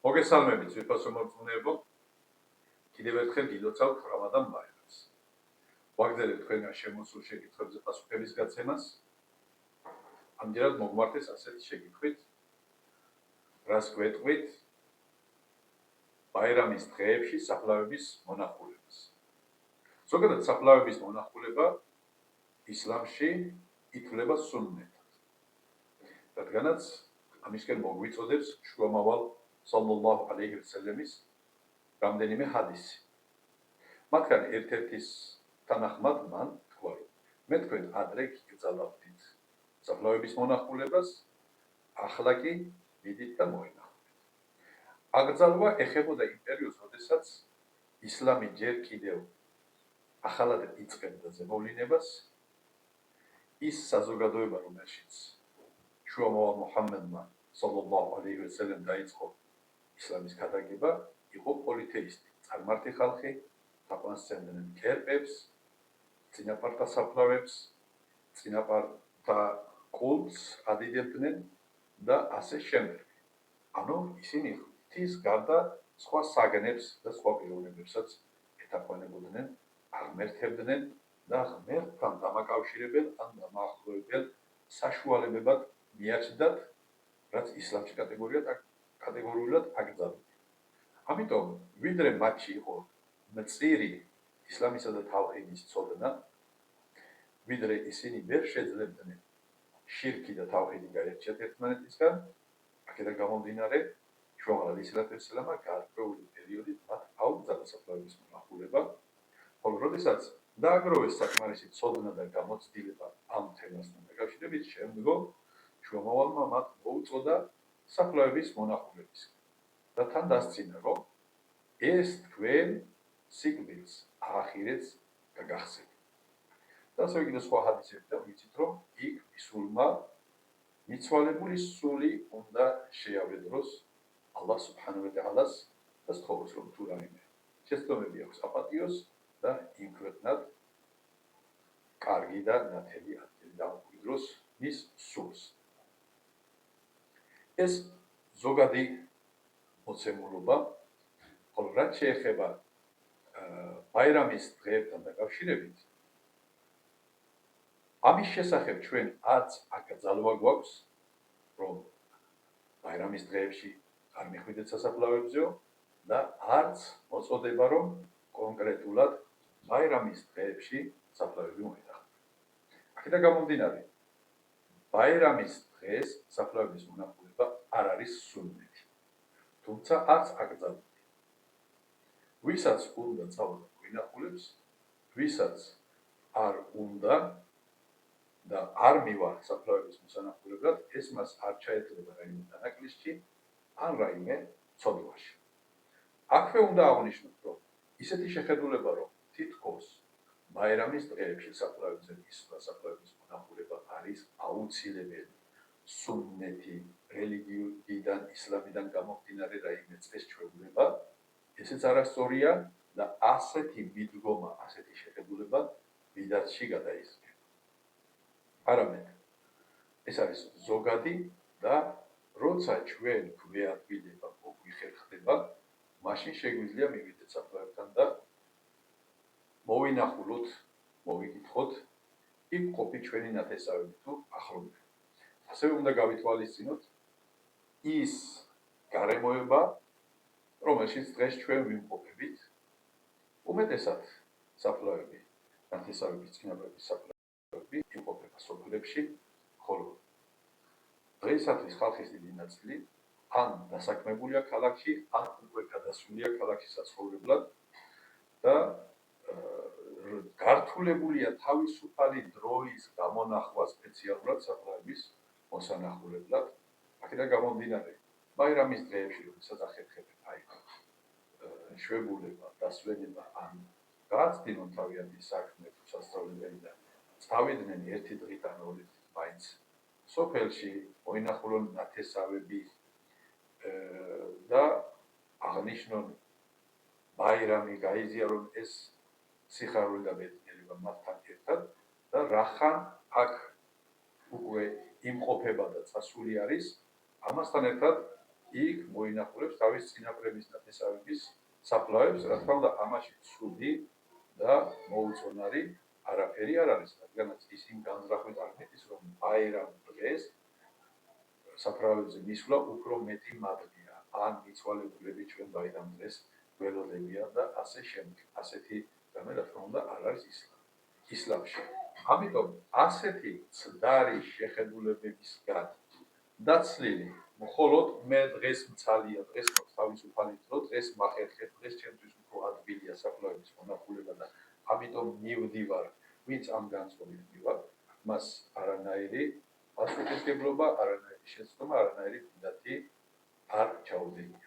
მოგესალმებით, ვიფასო მორწმუნეებო. კიდევ ერთხელ გილოცავთ რამადან ბაირამს. ვაგრძელებთ თქვენგან შემოსულ შეკითხვებზე პასუხების გაცემას. ამჯერად მოგმართეს ასეთი შეკითხვით, რას გვეტყვით ბაირამის დღეებში საფლავების მონახულებას. ზოგადად საფლავების მონახულება ისლამში ითვლება სუნნეტად. რადგანაც ამისკენ მოგვიწოდებს შუამავალ სალლალლაჰუ ალეიჰი ვასალამის რამდენიმე ჰადისი. მათგან ერთ-ერთის თანახმად მან თქვა, რომ მე თქვენ ადრე გიგზავნით საფლავების მონახულებას, ახლა კი მიდით და მოინახულეთ. აკრძალვა ეხებოდა იმ პერიოდს, როდესაც ისლამი ჯერ კიდევ ახალად იწყებდა ზემოვლინებას, ის საზოგადოება, რომელშიც შუამავალ მუჰამმედმა სალლალლაჰუ ალეიჰი ვასალამ დაიწყო ისლამის გადაგება, იყო პოლითეისტი, წარმართი ხალხი, თაყვანისმცემდნენ კერპებს, წინაპართა საფლავებს, წინაპართა კულტს ადიდებდნენ და ასე შემდეგ. ანუ ისინი ღვთის გარდა სხვა საგნებს და სხვა პიროვნებებსაც ეთაყვანებოდნენ, აღმერთებდნენ და ღმერთთან დამაკავშირებელ ან დამაახლოებელ საშუალებებად მიაჩნდათ, რაც ისლამში კატეგორიულად აკრძალულია. ამიტომ, ვიდრე მათში იყო მწირი ისლამისა და თავჰიდის ცოდნა, ვიდრე ისინი ვერ შეძლებდნენ შირქი და თავჰიდი გაერჩიათ ერთმანეთისგან, აქედან გამომდინარე, შუამავალ ისლამმა გარკვეული პერიოდი მათ აუგზავნა საფლავების მონახულება, ხოლო როდესაც დააგროვეს საკმარისი ცოდნა და გამოცდილება ამ თემასთან დაკავშირებით, შემდგომ შუამავალმა მათ მოუწოდა საფლავების მონახულებისკენ და თან დასცინა, რომ ეს თქვენ სიკვდილს აახირებს გაგახსენებთ. და ასე კიდევ სხვა ჰადისებიდან ვიცით, რომ იქ მისულმა მიცვალებული სული უნდა შეავედროს ალლაჰ სუბჰანაჰუ ვა თაალას და სთხოვოს, რომ თუ რაიმე შეცდომები აქვს აპატიოს და იმქვეყნად კარგი და ნათელი ადგილი დაუკვირდროს მის სულს. ეს ზოგადი მოცემულობა, ხოლო რაც შეეხება ბაირამის დღეებთან დაკავშირებით, ამის შესახებ ჩვენ არც აკრძალვა გვაქვს, რომ ბაირამის დღეებში არ მიხვიდეთ სასაფლავებზეო და არც მოწოდება, რომ კონკრეტულად ბაირამის დღეებში საფლავები მოინახოთ. აქედან გამომდინარე, ბაირამის დღეს საფლავების მონახულება არ არის სუნნეთი, თუმცა არც აკრძალული. ვისაც უნდა წავალ მოინახულებს, ვისაც არ უნდა და არ მივა საფლავების მოსანახულებლად, ეს მას არ ჩაეძლება რაიმე დანაკლისში ან რაიმე ცოდვაში. აქვე უნდა აღნიშნოთ, რომ ისეთი შეხედულება, რომ თითქოს ბაირამის დღეებში საფლავების მონახულება არის აუცილებელი სუნნეთი, რელიგიიდან, ისლამიდან გამომდინარე რაიმე წესჩვეულება, ესეც არასწორია და ასეთი მიდგომა, ასეთი შეხედულება ბიდათში გადაიზრდება. არამედ ეს არის ზოგადი და როცა ჩვენ გვეადვილება, მოგვიხერხდება, მაშინ შეგვიძლია მივიდეთ საფლავებთან და მოვინახულოთ, მოვიკითხოთ იქ ყოფი ჩვენი ნათესავები თუ ახლობლები. ასევე უნდა გავითვალისწინოთ ის გარემოება, რომელშიც დღეს ჩვენ ვიმყოფებით, უმეტესად საფლავები, ნათესავების წინაპრების საფლავები იმყოფება სოფლებში, ხოლო დღეისათვის ხალხის დიდი ნაწილი ან დასაქმებულია ქალაქში, ან უკვე გადასულია ქალაქში საცხოვრებლად და გართულებულია თავისუფალი დროის გამონახვა სპეციალურად საფლავების მოსანახულებლად. აქედან გამომდინარე, ბაირამის დღეებში, როდესაც ახერხებენ შვებულება, დასვენება ან გააცდინონ თავიანთი საქმე თუ სასწავლებელი და წავიდნენ ერთი დღით ან ორი დღით მაინც სოფელში, მოინახულონ ნათესავები და აღნიშნონ ბაირამი, გაიზიარონ ეს სიხარული და ბედნიერება მათთან ერთად და რახან აქ უკვე იმყოფება და წასული არის, ამასთან ერთად იქ მოინახულებს თავის წინაპრების ნათესავების საფლავებს, რა თქმა უნდა, ამაში ცუდი და მოუწონარი არაფერი არ არის, რადგანაც ის იმ განზრახვით აღნიშნავს, რომ ბაირამ დღეს საფლავებზე მისვლა უფრო მეტი მადლია, ან მიცვალებულები ჩვენ ბაირამ დღეს ველოდებიან და ასე შემდეგ. ასეთი რამე, რა თქმა უნდა, არ არის ისლამში. ამიტომ ასეთი ცდარი შეხედულებებისგან დაცლილი, მხოლოდ მე დღეს მცალია, დღეს თავისუფალი დრო, დღეს მახერხეთ, დღეს ჩემთვის უფრო ადვილია საფლავების მონახულება და ამიტომ მივდივარ, ვინც ამ განწყობით მივარ, მას არანაირი პასუხისმგებლობა, არანაირი შეცდომა, არანაირი პირადი არ ჩაუდგენია.